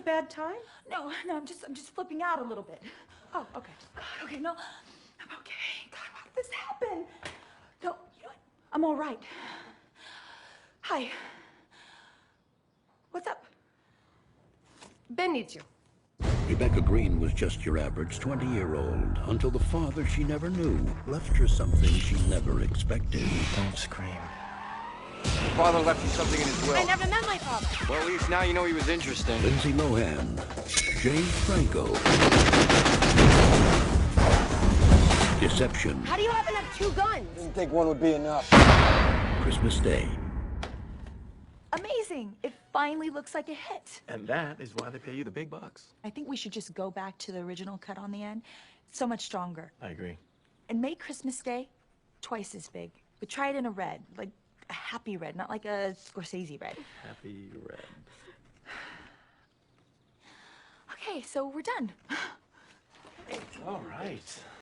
bad time? No, I'm just flipping out a little bit. Oh, okay. God, okay, no, I'm okay. God, how did this happen? No, you know what? I'm all right. Hi. What's up? Ben needs you. Rebecca Green was just your average 20-year-old until the father she never knew left her something she never expected. Don't scream. Your father left you something in his will. I never met my father. Well, at least now you know he was interesting. Lindsay Lohan, James Franco. Deception. How do you happen to have 2 guns? Didn't think one would be enough. Christmas Day. Amazing. It finally looks like a hit. And that is why they pay you the big bucks. I think we should just go back to the original cut on the end. It's so much stronger. I agree. And make Christmas Day twice as big. But try it in a red, like a happy red, not like a Scorsese red. Happy red. Okay, so we're done. All right.